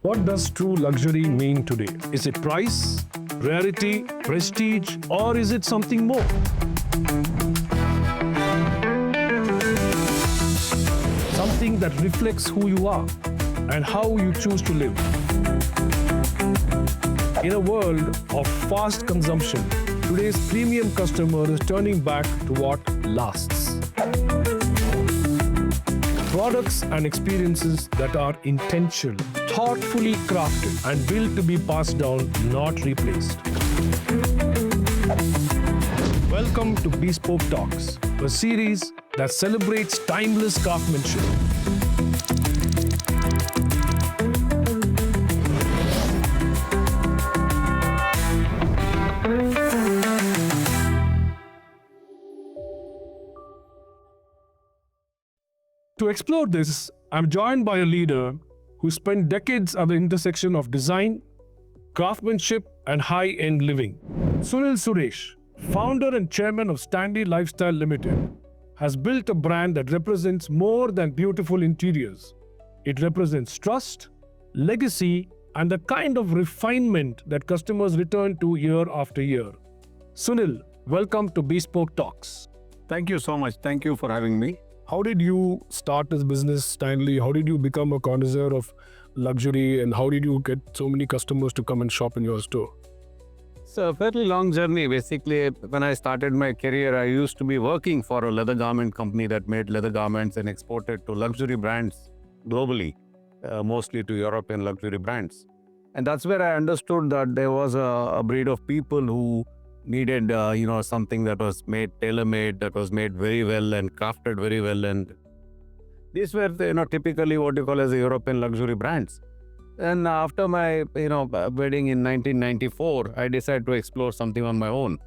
What does true luxury mean today? Is it price, rarity, prestige, or is it something more? Something that reflects who you are and how you choose to live. In a world of fast consumption, today's premium customer is turning back to what lasts. Products and experiences that are intentional, thoughtfully crafted, and built to be passed down, not replaced. Welcome to Bespoke Talks, a series that celebrates timeless craftsmanship. To explore this, I'm joined by a leader who spent decades at the intersection of design, craftsmanship, and high-end living. Sunil Suresh, founder and chairman of Stanley Lifestyle Limited, has built a brand that represents more than beautiful interiors. It represents trust, legacy, and the kind of refinement that customers return to year after year. Sunil, welcome to Bespoke Talks. Thank you so much. Thank you for having me. How did you start this business, Stanley? How did you become a connoisseur of luxury, and how did you get so many customers to come and shop in your store? It's a fairly long journey. Basically, when I started my career, I used to be working for a leather garment company that made leather garments and exported to luxury brands globally, mostly to European luxury brands. And that's where I understood that there was a breed of people who needed, something that was made tailor-made, that was made very well and crafted very well. And these were, typically what you call as the European luxury brands. And after my, wedding in 1994, I decided to explore something on my own.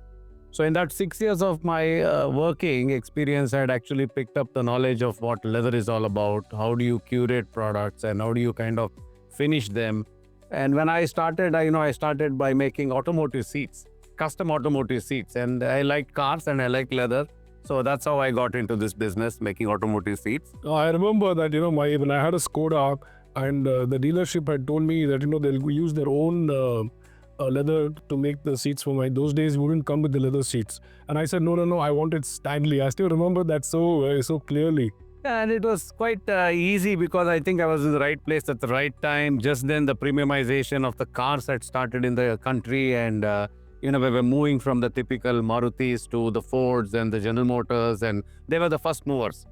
So in that 6 years of my working experience, I had actually picked up the knowledge of what leather is all about, how do you curate products and how do you kind of finish them. And when I started, I started by making automotive seats, custom automotive seats. And I liked cars and I liked leather. So that's how I got into this business, making automotive seats. I remember that, when I had a Skoda, and the dealership had told me that, they'll use their own leather to make the seats for those days wouldn't come with the leather seats. And I said, no, I wanted Stanley. I still remember that so clearly. And it was quite easy because I think I was in the right place at the right time. Just then the premiumization of the cars had started in the country, and we were moving from the typical Marutis to the Fords and the General Motors, and they were the first movers.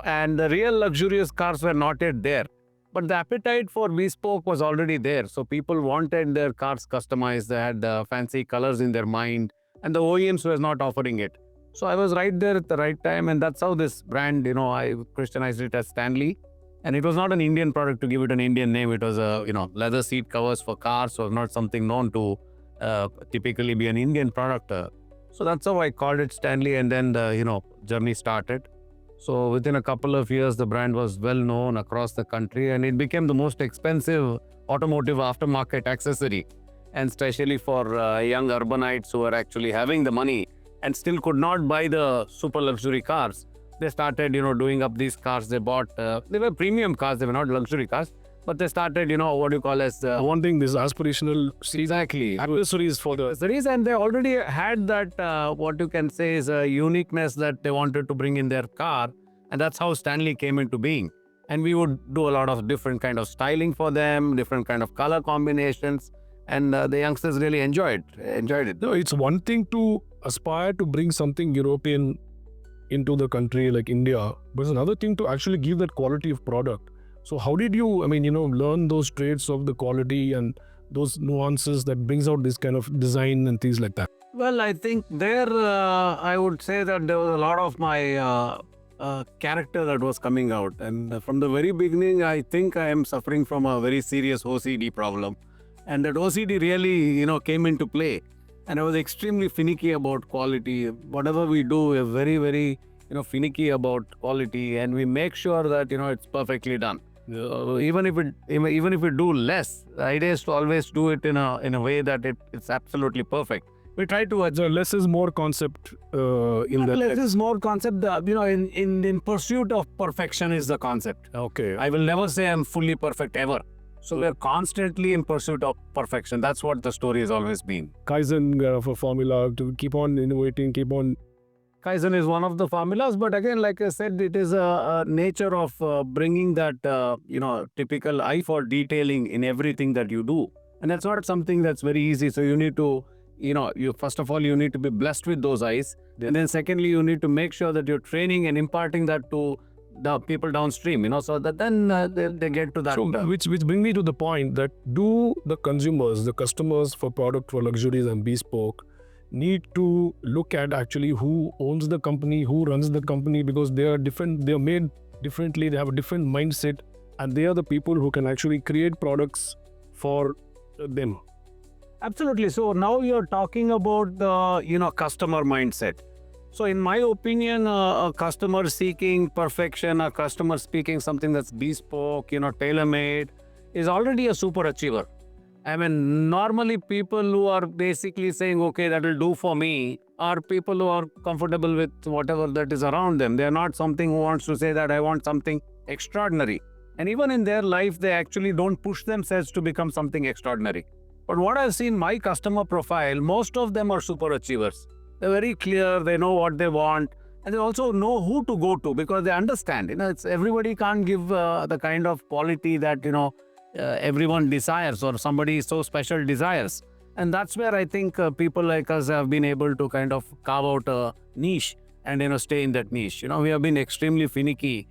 And the real luxurious cars were not yet there. But the appetite for bespoke was already there. So people wanted their cars customized. They had fancy colors in their mind, and the OEMs were not offering it. So I was right there at the right time, and that's how this brand, I Christianized it as Stanley. And it was not an Indian product to give it an Indian name. It was leather seat covers for cars, so not something known to typically be an Indian product. So that's how I called it Stanley, and then the journey started. So within a couple of years, the brand was well known across the country, and it became the most expensive automotive aftermarket accessory. And especially for young urbanites who are actually having the money and still could not buy the super luxury cars, they started, doing up these cars. They bought, they were premium cars, they were not luxury cars, but they started, what you call as wanting this aspirational accessories for the accessories, and they already had that, what you can say is a uniqueness that they wanted to bring in their car, and that's how Stanley came into being. And we would do a lot of different kind of styling for them, different kind of color combinations, and the youngsters really enjoyed it. No, it's one thing to aspire to bring something European into the country like India, but it's another thing to actually give that quality of product. So how did you, learn those traits of the quality and those nuances that brings out this kind of design and things like that? Well, I think there, I would say that there was a lot of my character that was coming out. And from the very beginning, I think I am suffering from a very serious OCD problem. And that OCD really, came into play. And I was extremely finicky about quality. Whatever we do, we're very, very, finicky about quality, and we make sure that, it's perfectly done. Even if we do less, the idea is to always do it in a way that it's absolutely perfect. We try to adjust. Less is more concept in that. Less is more concept. In pursuit of perfection is the concept. Okay. I will never say I'm fully perfect ever. So we're constantly in pursuit of perfection. That's what the story has always been. Kaizen for formula to keep on innovating, keep on. Kaizen is one of the formulas, but again, like I said, it is a nature of bringing that, typical eye for detailing in everything that you do. And that's not something that's very easy. So you need to, you first of all, you need to be blessed with those eyes. And then secondly, you need to make sure that you're training and imparting that to the people downstream, so that then they get to that. So, which bring me to the point that do the consumers, the customers for product for luxuries and bespoke need to look at actually who owns the company, who runs the company, because they are different, they are made differently, they have a different mindset, and they are the people who can actually create products for them. Absolutely. So now you're talking about the, customer mindset. So in my opinion, a customer seeking perfection, a customer speaking something that's bespoke, tailor-made, is already a super achiever. I mean, normally people who are basically saying, okay, that will do for me, are people who are comfortable with whatever that is around them. They are not something who wants to say that I want something extraordinary. And even in their life, they actually don't push themselves to become something extraordinary. But what I've seen my customer profile, most of them are super achievers. They're very clear, they know what they want, and they also know who to go to because they understand. It's everybody can't give the kind of quality that, everyone desires or somebody so special desires. And that's where I think people like us have been able to kind of carve out a niche and, stay in that niche. We have been extremely finicky.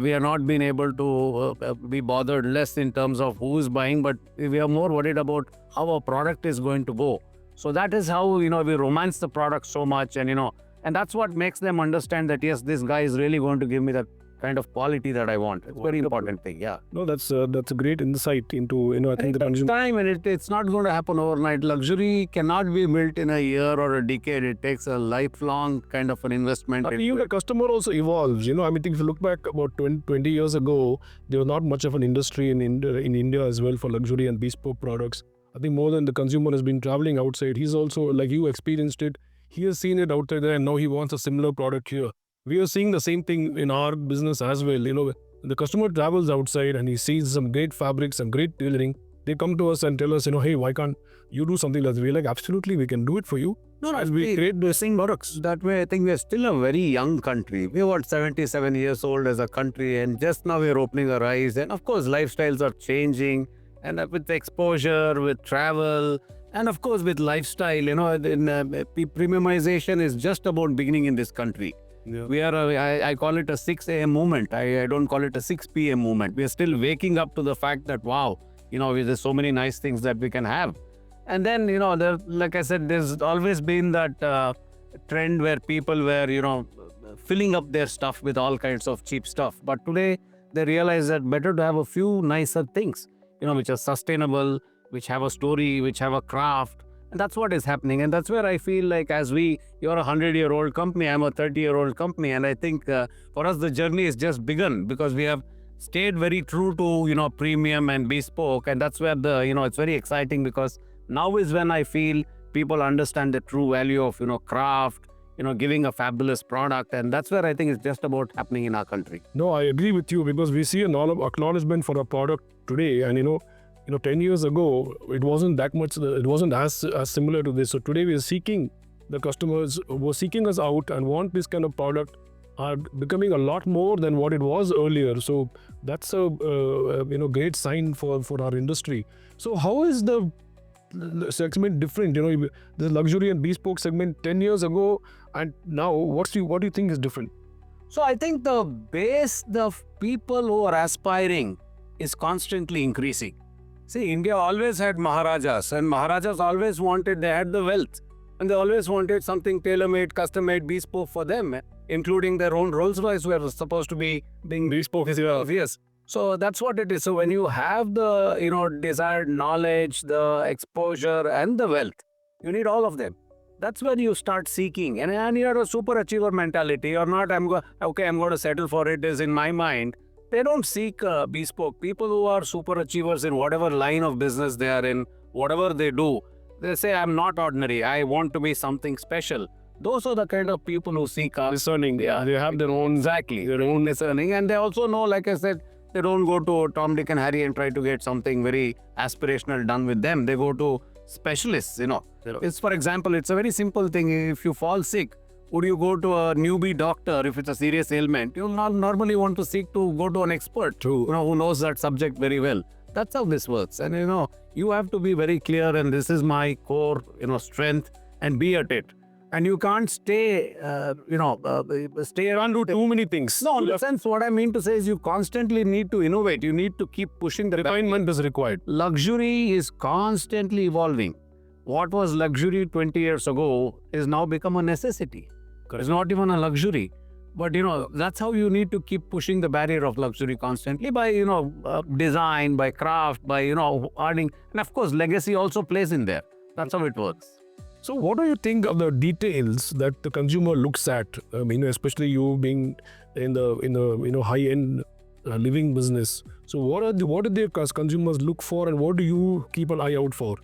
We have not been able to be bothered less in terms of who is buying, but we are more worried about how a product is going to go. So that is how, we romance the product so much and, and that's what makes them understand that, yes, this guy is really going to give me that kind of quality that I want. It's a very important thing, yeah. No, that's a great insight into, I think the consumer. Time and it's not going to happen overnight. Luxury cannot be built in a year or a decade. It takes a lifelong kind of an investment. Even the customer also evolves, if you look back about 20 years ago, there was not much of an industry in India as well for luxury and bespoke products. I think more than the consumer has been traveling outside. He's also, like you experienced it, he has seen it outside there and now he wants a similar product here. We are seeing the same thing in our business as well. The customer travels outside and he sees some great fabrics, some great tailoring. They come to us and tell us, hey, why can't you do something like that? We're like, absolutely, we can do it for you. No, we create the same products. That way, I think we're still a very young country. We're 77 years old as a country, and just now we're opening our eyes. And of course, lifestyles are changing. And with exposure, with travel, and of course with lifestyle, premiumization is just about beginning in this country. Yeah. We are, I call it a 6 a.m. movement. I don't call it a 6 p.m. movement. We are still waking up to the fact that, wow, there's so many nice things that we can have. And then, like I said, there's always been that trend where people were, filling up their stuff with all kinds of cheap stuff. But today, they realize that better to have a few nicer things, which are sustainable, which have a story, which have a craft. And that's what is happening. And that's where I feel like you're a 100-year-old company, I'm a 30-year-old company. And I think for us, the journey is just begun because we have stayed very true to, premium and bespoke. And that's where it's very exciting because now is when I feel people understand the true value of, craft, giving a fabulous product. And that's where I think it's just about happening in our country. No, I agree with you because we see an acknowledgement for a product today. And, 10 years ago, it wasn't that much, it wasn't as similar to this. So today we are seeking, the customers who are seeking us out and want this kind of product are becoming a lot more than what it was earlier. So that's a great sign for our industry. So how is the segment different? The luxury and bespoke segment 10 years ago and now, what do you think is different? So I think the base of people who are aspiring is constantly increasing. See, India always had Maharajas, and Maharajas always they had the wealth, and they always wanted something tailor-made, custom-made, bespoke for them, including their own Rolls Royce were supposed to be being bespoke. Yes. So that's what it is. So when you have the, desired knowledge, the exposure, and the wealth, you need all of them. That's when you start seeking. And you're a super achiever mentality. You're not, I'm going to settle for it is in my mind. They don't seek bespoke. People who are super achievers in whatever line of business they are in, whatever they do, they say, I'm not ordinary. I want to be something special. Those are the kind of people who seek discerning. They have their own, exactly, their own discerning. And they also know, like I said, They don't go to Tom, Dick and Harry and try to get something very aspirational done with them. They go to specialists, It's, for example, it's a very simple thing. If you fall sick, would you go to a newbie doctor if it's a serious ailment? You'll not normally want to seek to go to an expert who knows that subject very well. That's how this works. And, you have to be very clear, and this is my core, strength, and be at it. And you can't stay, stay around do too many things. No, in the sense, what I mean to say is you constantly need to innovate. You need to keep pushing the refinement is required. Luxury is constantly evolving. What was luxury 20 years ago is now become a necessity. Correct. It's not even a luxury. But, that's how you need to keep pushing the barrier of luxury constantly by, design, by craft, by, adding. And of course, legacy also plays in there. That's how it works. So what do you think of the details that the consumer looks at? Especially you being in the high-end living business. So what do the consumers look for, and what do you keep an eye out for?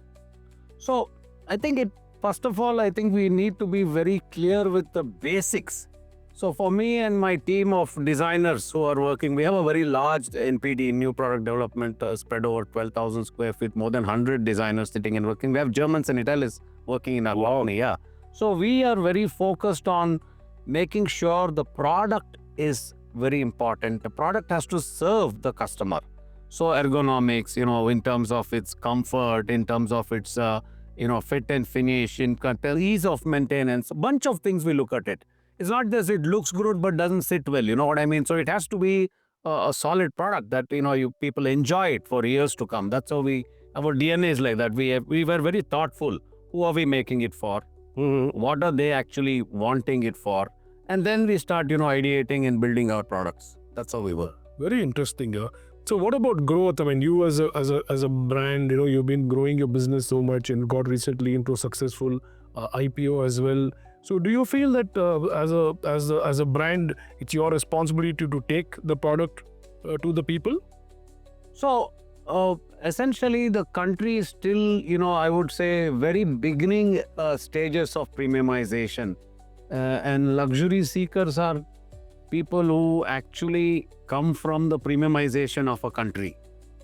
So I think first of all, I think we need to be very clear with the basics. So for me and my team of designers who are working, we have a very large NPD, new product development, spread over 12,000 square feet, more than 100 designers sitting and working. We have Germans and Italians working in our company, yeah. So we are very focused on making sure the product is very important. The product has to serve the customer. So ergonomics, in terms of its comfort, in terms of its, fit and finish, in ease of maintenance, a bunch of things we look at it. It's not just it looks good but doesn't sit well, you know what I mean? So it has to be a solid product that, people enjoy it for years to come. That's how our DNA is like that. We were very thoughtful. Who are we making it for? What are they actually wanting it for? And then we start, ideating and building our products. That's how we work. Very interesting. So what about growth? You as a brand, you've been growing your business so much and got recently into a successful IPO as well. So do you feel that as a brand, it's your responsibility to take the product to the people? So essentially, the country is still, I would say, very beginning stages of premiumization. And luxury seekers are people who actually come from the premiumization of a country.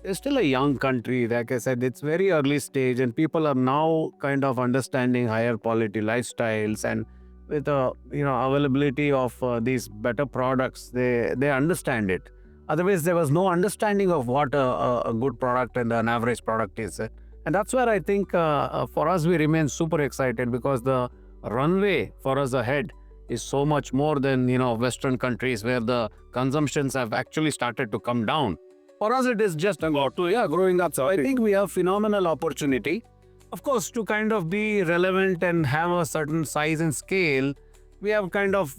It's still a young country. Like I said, it's very early stage, and people are now kind of understanding higher quality lifestyles, and with the availability of these better products, they understand it. Otherwise, there was no understanding of what a good product and an average product is. And that's where I think for us, we remain super excited, because the runway for us ahead is so much more than, Western countries where the consumptions have actually started to come down. For us, it is just growing up. So I think we have phenomenal opportunity. Of course, to kind of be relevant and have a certain size and scale, we have kind of,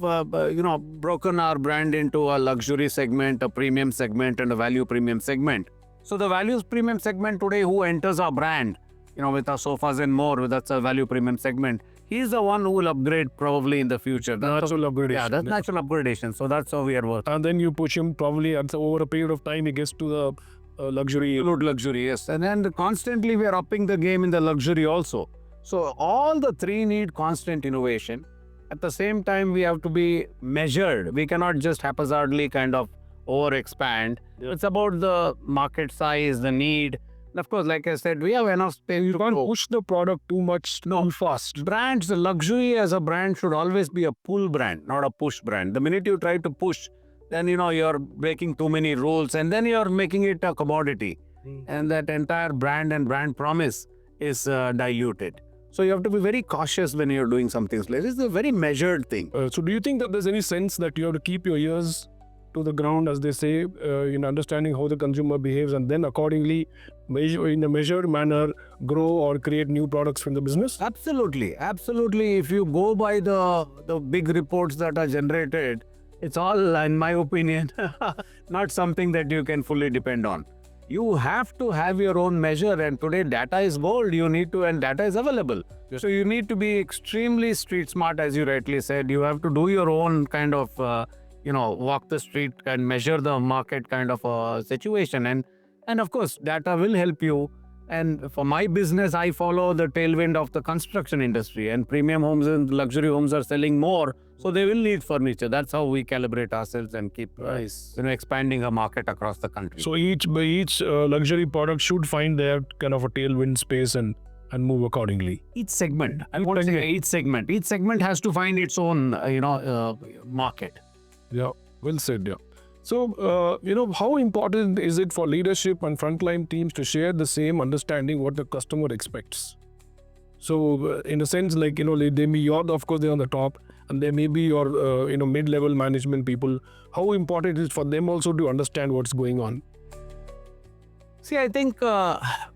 broken our brand into a luxury segment, a premium segment, and a value premium segment. So the value premium segment today, who enters our brand, with our sofas and more, that's a value premium segment. He's the one who will upgrade probably in the future. Natural upgradation. Yeah, that's natural upgradation. So that's how we are working. And then you push him probably over a period of time, he gets to the luxury. Absolute luxury, yes. And then constantly we are upping the game in the luxury also. So all the three need constant innovation. At the same time, we have to be measured. We cannot just haphazardly kind of over-expand. Yeah. It's about the market size, the need. And of course, like I said, we have enough space. You can't push the product too much too fast. Brands, the luxury as a brand should always be a pull brand, not a push brand. The minute you try to push, then you're breaking too many rules, and then you're making it a commodity. And that entire brand and brand promise is diluted. So you have to be very cautious when you're doing something like this. It's a very measured thing. So do you think that there's any sense that you have to keep your ears to the ground, as they say, in understanding how the consumer behaves, and then accordingly, in a measured manner, grow or create new products from the business? Absolutely. Absolutely. If you go by the big reports that are generated, it's all, in my opinion, not something that you can fully depend on. You have to have your own measure, and today data is gold. You need to, and data is available. Yes. So you need to be extremely street smart, as you rightly said. You have to do your own kind of, walk the street and measure the market kind of situation. And of course, data will help you. And for my business, I follow the tailwind of the construction industry, and premium homes and luxury homes are selling more So they will need furniture. That's how we calibrate ourselves and keep expanding our market across the country. So each luxury product should find their kind of a tailwind space and move accordingly. Each segment, I won't say each segment has to find its own, market. Yeah, well said. Yeah. So, how important is it for leadership and frontline teams to share the same understanding what the customer expects? So, in a sense, like, they may of course, they're on the top, and there may be your, mid-level management people. How important is it for them also to understand what's going on? See, I think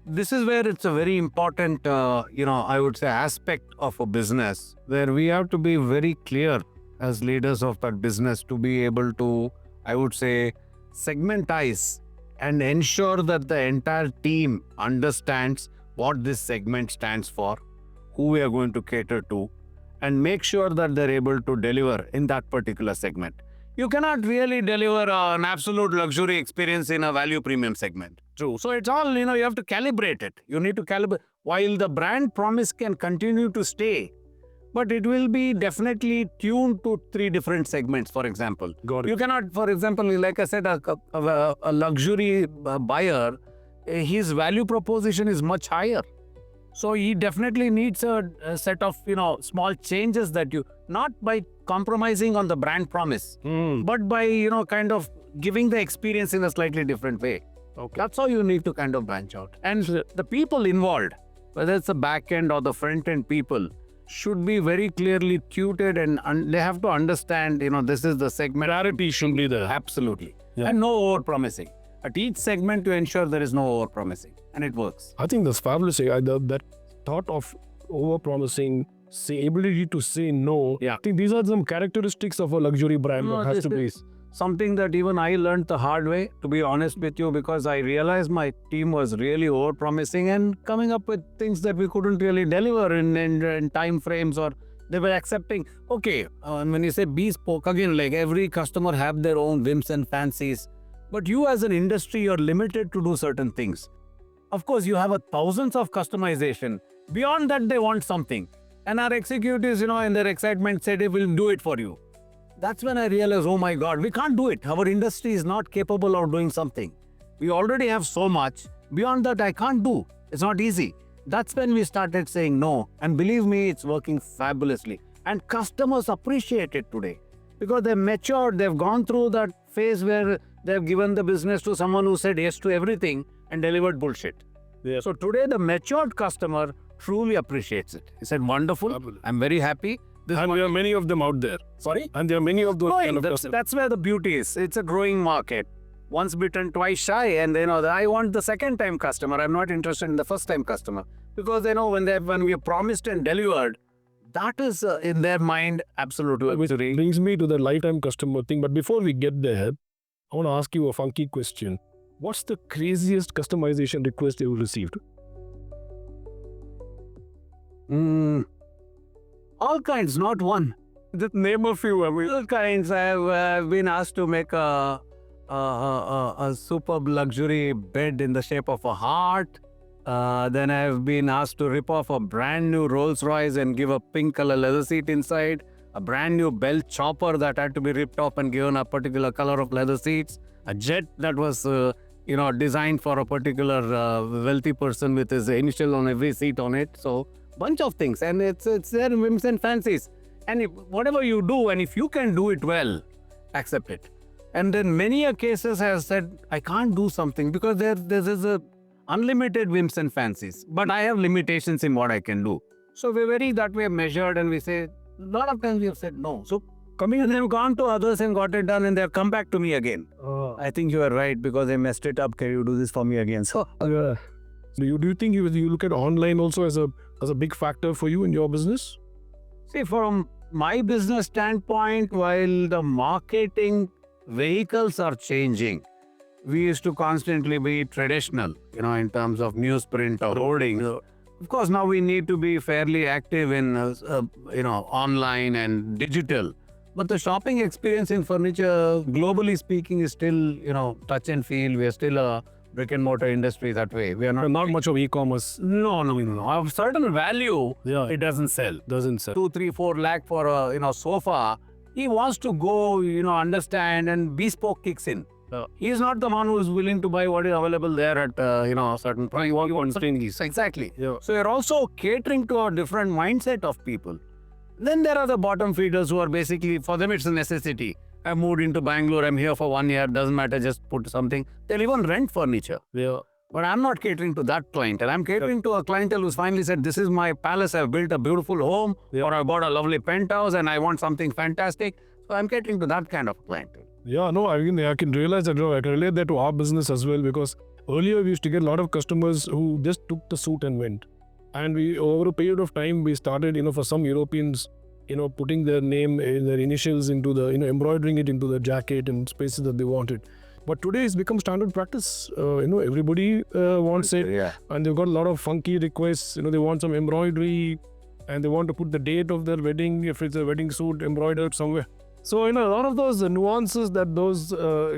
this is where it's a very important, I would say aspect of a business where we have to be very clear as leaders of that business to be able to, I would say, segmentize and ensure that the entire team understands what this segment stands for, who we are going to cater to, and make sure that they're able to deliver in that particular segment. You cannot really deliver an absolute luxury experience in a value premium segment. True. So it's all, you have to calibrate it. You need to calibrate. While the brand promise can continue to stay, but it will be definitely tuned to 3 different segments, for example. Got it. You cannot, for example, like I said, a luxury buyer, his value proposition is much higher. So he definitely needs a set of, small changes that not by compromising on the brand promise, but by, kind of giving the experience in a slightly different way. Okay. That's how you need to kind of branch out. And the people involved, whether it's the back end or the front end people, should be very clearly tutored and they have to understand, this is the segment. Clarity should be there. Absolutely. Yeah. And no over-promising. At each segment to ensure there is no over-promising. And it works. I think that's fabulous. That thought of over-promising, ability to say no. Yeah. I think these are some characteristics of a luxury brand that has to be. Something that even I learned the hard way, to be honest with you, because I realized my team was really over-promising and coming up with things that we couldn't really deliver in time frames, or they were accepting. Okay, when you say bespoke, again, like every customer have their own whims and fancies, but you as an industry, you're limited to do certain things. Of course, you have thousands of customization. Beyond that, they want something. And our executives, in their excitement said, they will do it for you. That's when I realized, oh my God, we can't do it. Our industry is not capable of doing something. We already have so much. Beyond that, I can't do. It's not easy. That's when we started saying no. And believe me, it's working fabulously. And customers appreciate it today because they've matured. They've gone through that phase where they've given the business to someone who said yes to everything and delivered bullshit. Yeah. So today, the matured customer truly appreciates it. He said, wonderful. Fabulous. I'm very happy. And there are many of them out there. Sorry? And there are many of those kind of customers. That's where the beauty is. It's a growing market. Once bitten, twice shy. And I want the second time customer. I'm not interested in the first time customer. Because when we are promised and delivered, that is in their mind absolutely. Which brings me to the lifetime customer thing. But before we get there, I want to ask you a funky question. What's the craziest customization request you've received? All kinds, not one. Just name a few. All kinds. I've been asked to make a superb luxury bed in the shape of a heart. Then I've been asked to rip off a brand new Rolls Royce and give a pink color leather seat inside. A brand new belt chopper that had to be ripped off and given a particular color of leather seats. A jet that was designed for a particular wealthy person with his initial on every seat on it. So bunch of things, and it's their whims and fancies. And whatever you do, and if you can do it well, accept it. And then many a cases has said, I can't do something because there is a unlimited whims and fancies, but I have limitations in what I can do. So we're very that way measured, and we say, a lot of times we have said no. So coming and they've gone to others and got it done, and they've come back to me again. I think you are right because they messed it up. Can you do this for me again? So Do you think you look at online also as a big factor for you in your business? See, from my business standpoint, while the marketing vehicles are changing, we used to constantly be traditional, in terms of newsprint or hoarding. Of course, now we need to be fairly active in, online and digital. But the shopping experience in furniture, globally speaking, is still, touch and feel. We are still a brick and mortar industry that way. We are not much of e-commerce. No. Of certain value, Yeah. it doesn't sell. 2, 3, 4 2, 3, 4 lakh for a sofa he wants to go, understand, and Bespoke kicks in. He's not the one who's willing to buy what is available there at, a certain price. He wants things. Exactly. Yeah. So you're also catering to a different mindset of people. Then there are the bottom feeders who are basically, for them it's a necessity. I moved into Bangalore, I'm here for 1 year, doesn't matter, just put something. They'll even rent furniture. Yeah. But I'm not catering to that clientele. I'm catering to a clientele who's finally said, this is my palace, I've built a beautiful home, or I bought a lovely penthouse and I want something fantastic. So I'm catering to that kind of clientele. Yeah, no, I can realize that. I can relate that to our business as well, because earlier we used to get a lot of customers who just took the suit and went. And we, over a period of time, we started, for some Europeans, putting their name, their initials into the, embroidering it into the jacket and spaces that they wanted. But today it's become standard practice. Everybody wants it. Yeah. And they've got a lot of funky requests. They want some embroidery and they want to put the date of their wedding, if it's a wedding suit, embroidered somewhere. So, a lot of those nuances that those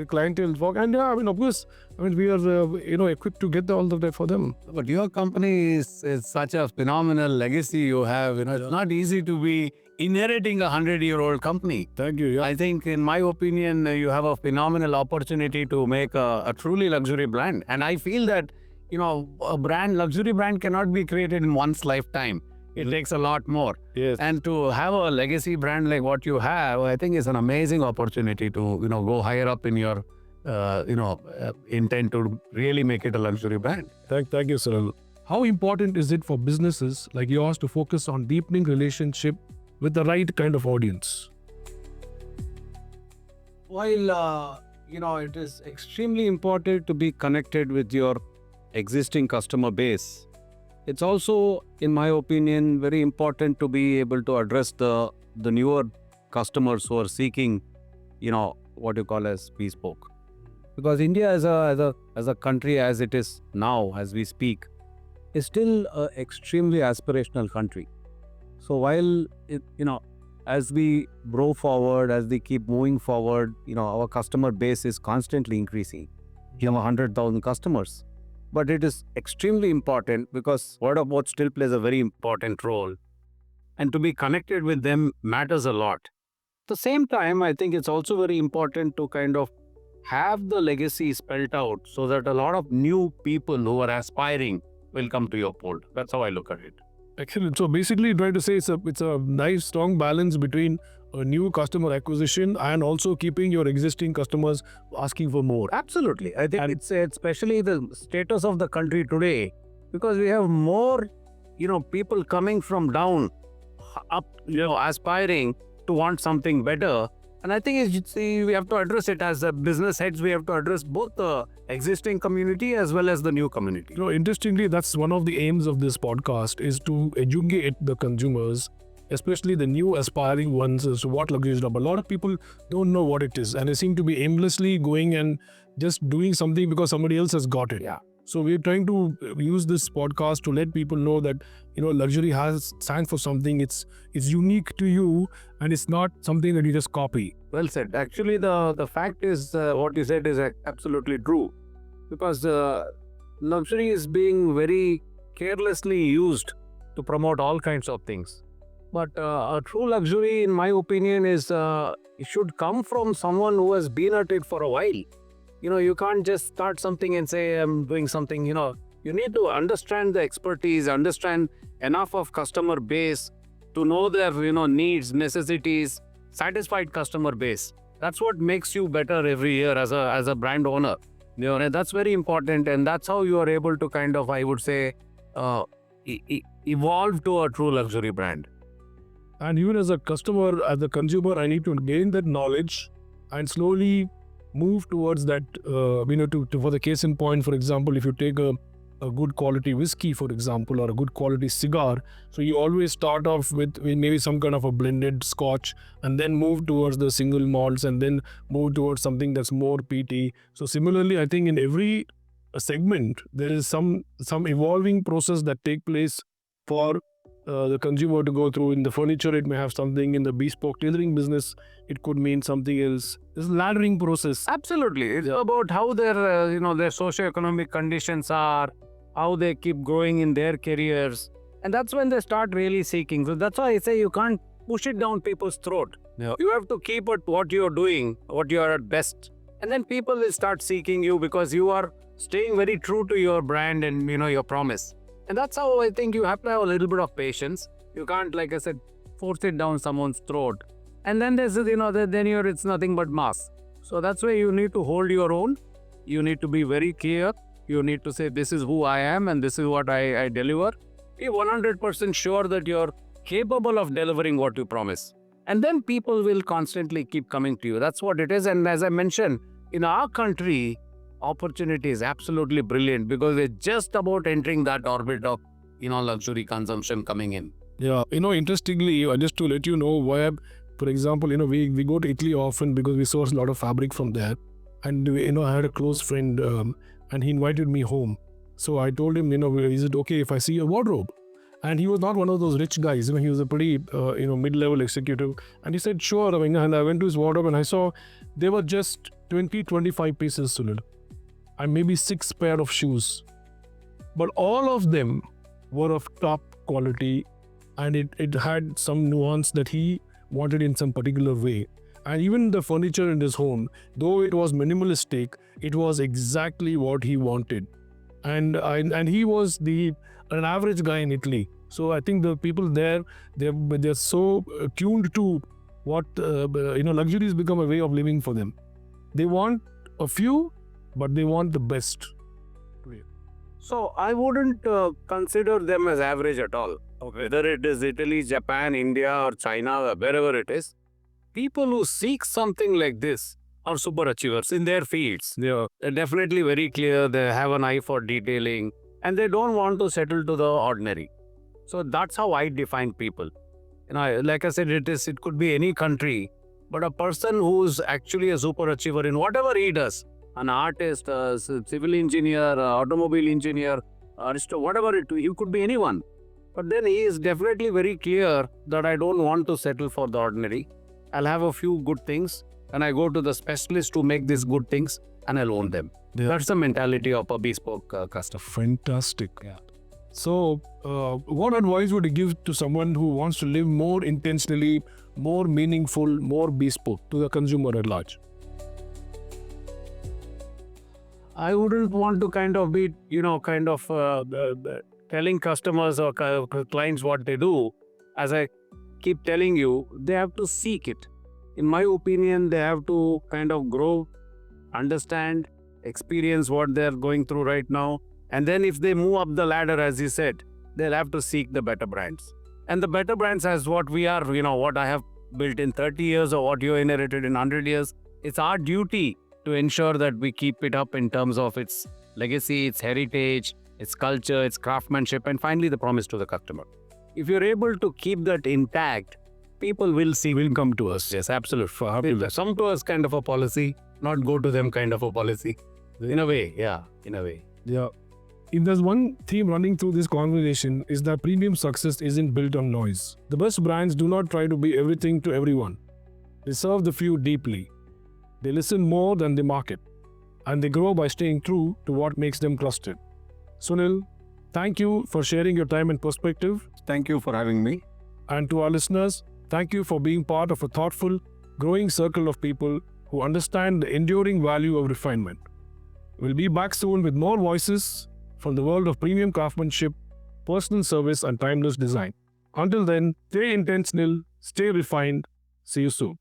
clientele work. And of course, we are, equipped to get all of that for them. But your company is such a phenomenal legacy you have. It's not easy to be inheriting a 100-year-old company. Thank you. Yeah. I think, in my opinion, you have a phenomenal opportunity to make a truly luxury brand. And I feel that, a luxury brand cannot be created in one's lifetime. It takes a lot more. Yes. And to have a legacy brand like what you have, I think is an amazing opportunity to, go higher up in your, intent to really make it a luxury brand. Thank you, Sunil. How important is it for businesses like yours to focus on deepening relationship with the right kind of audience? While, it is extremely important to be connected with your existing customer base, it's also, in my opinion, very important to be able to address the newer customers who are seeking, what you call as bespoke. Because India as a country as it is now, as we speak, is still an extremely aspirational country. So while, as we grow forward, as we keep moving forward, our customer base is constantly increasing. You have 100,000 customers. But it is extremely important because word of mouth still plays a very important role. And to be connected with them matters a lot. At the same time, I think it's also very important to kind of have the legacy spelled out so that a lot of new people who are aspiring will come to your fold. That's how I look at it. Excellent. So basically, trying to say it's a nice, strong balance between a new customer acquisition and also keeping your existing customers asking for more. Absolutely. I think it's especially the status of the country today, because we have more, people coming from down up, aspiring to want something better. And I think we have to address it as a business heads. We have to address both the existing community as well as the new community. Interestingly, that's one of the aims of this podcast, is to educate the consumers, especially the new aspiring ones, as to what luxury is. But a lot of people don't know what it is, and they seem to be aimlessly going and just doing something because somebody else has got it. Yeah. So we're trying to use this podcast to let people know that luxury stands for something. It's unique to you, and it's not something that you just copy. Well said. Actually, the fact is what you said is absolutely true, because luxury is being very carelessly used to promote all kinds of things. But a true luxury, in my opinion, is it should come from someone who has been at it for a while. You can't just start something and say, I'm doing something, You need to understand the expertise, understand enough of customer base to know their, needs, necessities, satisfied customer base. That's what makes you better every year as a brand owner. And that's very important. And that's how you are able to kind of, I would say, evolve to a true luxury brand. And even as a customer, as a consumer, I need to gain that knowledge and slowly move towards that, for the case in point, for example, if you take a good quality whiskey, for example, or a good quality cigar, so you always start off with maybe some kind of a blended scotch and then move towards the single malts and then move towards something that's more peaty. So similarly, I think in every segment, there is some evolving process that take place for the consumer to go through. In the furniture, it may have something. In the bespoke tailoring business, it could mean something else. This laddering process. Absolutely. It's about how their socioeconomic conditions are, how they keep growing in their careers. And that's when they start really seeking. So that's why I say you can't push it down people's throat. You have to keep at what you're doing, what you are at best. And then people will start seeking you because you are staying very true to your brand and your promise. And that's how I think you have to have a little bit of patience. You can't, like I said, force it down someone's throat. And then there's, it's nothing but mass. So that's why you need to hold your own. You need to be very clear. You need to say, this is who I am and this is what I deliver. Be 100% sure that you're capable of delivering what you promise. And then people will constantly keep coming to you. That's what it is. And as I mentioned, in our country, opportunity is absolutely brilliant because we're just about entering that orbit of, luxury consumption coming in. Yeah, interestingly, just to let you know why, for example, we go to Italy often because we source a lot of fabric from there. And, I had a close friend and he invited me home. So I told him, is it okay if I see your wardrobe? And he was not one of those rich guys. He was a pretty, mid-level executive. And he said, sure. And I went to his wardrobe and I saw there were just 25 pieces, Sunil. And maybe 6 pair of shoes. But all of them were of top quality. And it had some nuance that he wanted in some particular way. And even the furniture in his home, though it was minimalistic, it was exactly what he wanted. And he was an average guy in Italy. So I think the people there, they're so tuned to what luxury has become a way of living for them. They want a few, but they want the best. So I wouldn't consider them as average at all. Whether it is Italy, Japan, India, or China, wherever it is, people who seek something like this are super achievers in their fields. They're definitely very clear. They have an eye for detailing and they don't want to settle to the ordinary. So that's how I define people. Like I said, it could be any country, but a person who's actually a super achiever in whatever he does, an artist, a civil engineer, automobile engineer, whatever he could be anyone. But then he is definitely very clear that I don't want to settle for the ordinary. I'll have a few good things and I go to the specialist to make these good things and I'll own them. Yeah. That's the mentality of a bespoke customer. Fantastic. Yeah. So, what advice would you give to someone who wants to live more intentionally, more meaningful, more bespoke to the consumer at large? I wouldn't want to be, telling customers or clients what they do. As I keep telling you, they have to seek it. In my opinion, they have to grow, understand, experience what they're going through right now. And then if they move up the ladder, as you said, they'll have to seek the better brands. And the better brands as what we are, what I have built in 30 years or what you inherited in 100 years. It's our duty to ensure that we keep it up in terms of its legacy, its heritage, its culture, its craftsmanship, and finally the promise to the customer. If you're able to keep that intact, people will come to us. Yes, absolutely. Come to us kind of a policy, not go to them kind of a policy. In a way. Yeah. If there's one theme running through this conversation, is that premium success isn't built on noise. The best brands do not try to be everything to everyone. They serve the few deeply. They listen more than they market. And they grow by staying true to what makes them trusted. Sunil, thank you for sharing your time and perspective. Thank you for having me. And to our listeners, thank you for being part of a thoughtful, growing circle of people who understand the enduring value of refinement. We'll be back soon with more voices from the world of premium craftsmanship, personal service, and timeless design. Until then, stay intentional, stay refined. See you soon.